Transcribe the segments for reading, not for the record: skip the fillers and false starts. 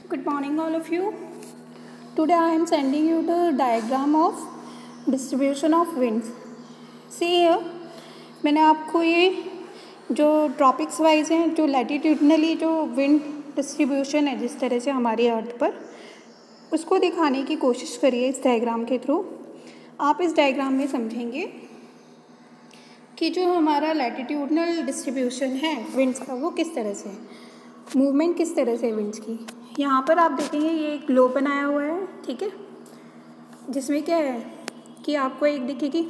Good morning, all of you. Today I am sending you the diagram of distribution of winds. See here, मैंने आपको ये जो tropics wise हैं, जो लैटिट्यूडनली जो विंड डिस्ट्रीब्यूशन है जिस तरह से हमारी अर्थ पर, उसको दिखाने की कोशिश करिए इस डायग्राम के थ्रू। आप इस डायग्राम में समझेंगे कि जो हमारा लैटिट्यूडनल डिस्ट्रीब्यूशन है विंड्स का वो किस तरह से, मूवमेंट किस तरह से विंड्स की। यहाँ पर आप देखेंगे ये एक ग्लोब बनाया हुआ है, ठीक है, जिसमें क्या है कि आपको एक दिखेगी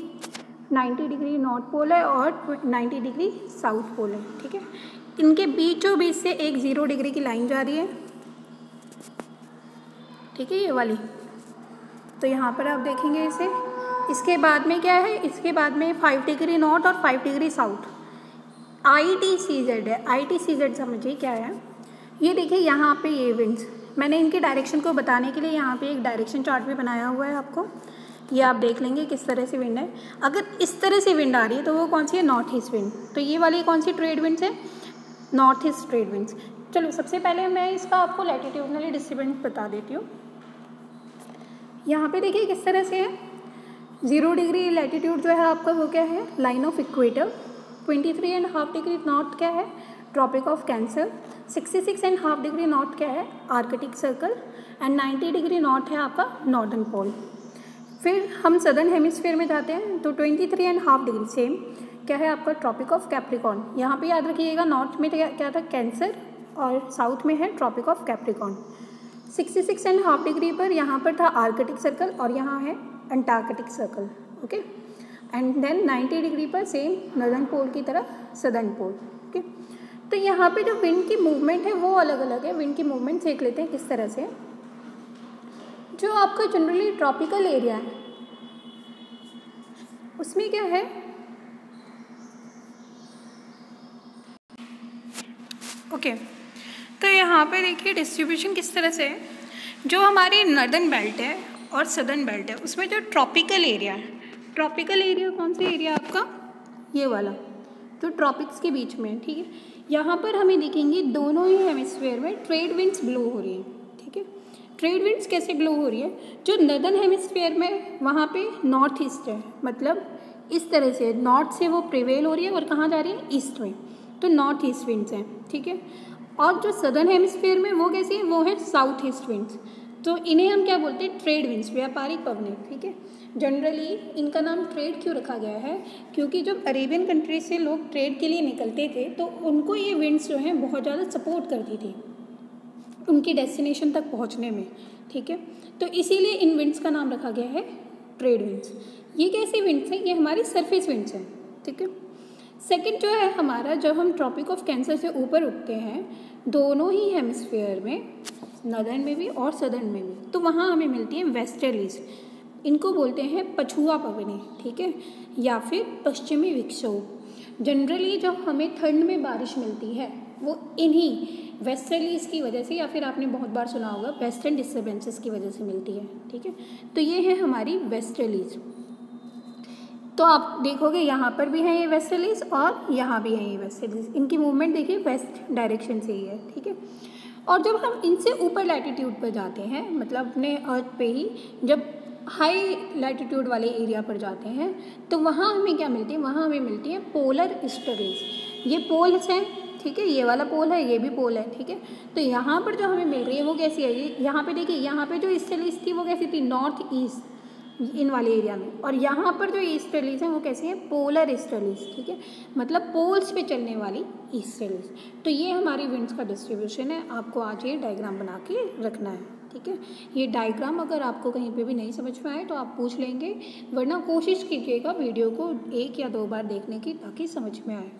90 डिग्री नॉर्थ पोल है और 90 डिग्री साउथ पोल है, ठीक है। इनके बीचों बीच से एक 0 डिग्री की लाइन जा रही है, ठीक है, ये वाली। तो यहाँ पर आप देखेंगे इसे। इसके बाद में क्या है, इसके बाद में 5 डिग्री नॉर्थ और 5 डिग्री साउथ ITCZ है। ITCZ समझिए क्या है। ये देखिए यहाँ पे ये विंड्स, मैंने इनके डायरेक्शन को बताने के लिए यहाँ पे एक डायरेक्शन चार्ट भी बनाया हुआ है आपको। ये आप देख लेंगे किस तरह से विंड है। अगर इस तरह से विंड आ रही है तो वो कौन सी है, नॉर्थ ईस्ट विंड। तो ये वाली कौन सी ट्रेड विंड्स है, नॉर्थ ईस्ट ट्रेड विंड्स। चलो सबसे पहले मैं इसका आपको लैटिट्यूडनली डिस्ट्रीब्यूशन बता देती हूँ। यहाँ पे देखिए किस तरह से है। 0 डिग्री लैटिट्यूड जो है आपका वो क्या है, line of equator. 23.5 degree north क्या है, Tropic of Cancer. 66.5 degree north क्या है, Arctic Circle. And 90 degree north है आपका नॉर्दर्न पोल। फिर हम सदर्न हेमिस्फीयर में जाते हैं तो 23.5 डिग्री सेम क्या है आपका, ट्रॉपिक ऑफ कैप्रिकॉर्न। यहाँ पे याद रखिएगा नॉर्थ में क्या था, कैंसर, और साउथ में है ट्रॉपिक ऑफ कैप्रिकॉर्न। 66.5 डिग्री पर यहाँ पर था आर्कटिक सर्कल और यहाँ है Antarctic Circle, okay. And then 90 degree पर सेम नॉर्दर्न पोल की तरह सदर्न पोल, ओके। तो यहाँ पे जो विंड की मूवमेंट है वो अलग अलग है। विंड की मूवमेंट देख लेते हैं किस तरह से। जो आपका जनरली ट्रॉपिकल एरिया है उसमें क्या है, ओके। तो यहाँ पे देखिए डिस्ट्रीब्यूशन किस तरह से है। जो हमारी नॉर्दर्न बेल्ट है और सदर्न बेल्ट है उसमें जो ट्रॉपिकल एरिया है, ट्रॉपिकल एरिया कौन सा एरिया आपका, ये वाला जो ट्रॉपिक्स के बीच में है, ठीक है। यहाँ पर हमें दिखेंगे दोनों ही हेमिस्फीयर में ट्रेड विंड्स ब्लो हो रही हैं, ठीक है। ट्रेड विंड्स कैसे ब्लो हो रही है, जो नॉर्दर्न हेमिस्फीयर में वहाँ पे नॉर्थ ईस्ट है, मतलब इस तरह से नॉर्थ से वो प्रिवेल हो रही है और कहाँ जा रही है, ईस्ट में, तो नॉर्थ ईस्ट विंड्स हैं, ठीक है। और जो सदर्न हेमिस्फीयर में वो कैसी है, वो है साउथ ईस्ट विंड्स। तो इन्हें हम क्या बोलते हैं, ट्रेड विंड्स, व्यापारिक पवनें, ठीक है। जनरली इनका नाम ट्रेड क्यों रखा गया है, क्योंकि जब अरेबियन कंट्रीज से लोग ट्रेड के लिए निकलते थे तो उनको ये विंड्स जो हैं बहुत ज़्यादा सपोर्ट करती थी उनकी डेस्टिनेशन तक पहुंचने में, ठीक है। तो इसीलिए इन विंड्स का नाम रखा गया है ट्रेड विंड्स। ये कैसे विंड्स हैं, ये हमारी सरफेस विंड्स हैं, ठीक है। सेकंड जो है हमारा, जब हम ट्रॉपिक ऑफ कैंसर से ऊपर उठते हैं दोनों ही हेमिस्फीयर में, नॉर्दर्न में भी और सदर्न में भी, तो वहाँ हमें मिलती है वेस्टर्लीज। इनको बोलते हैं पछुआ पवनें, ठीक है, या फिर पश्चिमी विक्षोभ। जनरली जो हमें ठंड में बारिश मिलती है वो इन्हीं वेस्टर्लीज की वजह से, या फिर आपने बहुत बार सुना होगा वेस्टर्न डिस्टर्बेंसेस की वजह से मिलती है, ठीक है। तो ये है हमारी वेस्टर्लीज। तो आप देखोगे यहाँ पर भी हैं ये वेस्टर्लीज और यहाँ भी हैं ये वेस्टर्लीज। इनकी मूवमेंट देखिए वेस्ट डायरेक्शन से ही है, ठीक है। और जब हम इनसे ऊपर लैटिट्यूड पर जाते हैं, मतलब अपने अर्थ पे ही जब हाई लैटिट्यूड वाले एरिया पर जाते हैं तो वहाँ हमें क्या मिलती है, वहाँ हमें मिलती है पोलर ईस्टर्लीज। ये पोल्स हैं, ठीक है, ये वाला पोल है, ये भी पोल है, ठीक है। तो यहाँ पर जो हमें मिल रही है वो कैसी है, ये यहाँ पे देखिए, यहाँ पे जो ईस्टर्लीज थी वो कैसी थी, नॉर्थ ईस्ट इन वाले एरिया में, और यहाँ पर जो ईस्टर्लीज हैं वो कैसी हैं, पोलर ईस्टर्लीज, ठीक है, मतलब पोल्स पे चलने वाली ईस्टर्लीज। तो ये हमारी विंड्स का डिस्ट्रीब्यूशन है। आपको आज ये डायग्राम बना के रखना है, ठीक है। ये डायग्राम अगर आपको कहीं पे भी नहीं समझ में आए तो आप पूछ लेंगे, वरना कोशिश कीजिएगा वीडियो को 1 या 2 बार देखने की ताकि समझ में आए।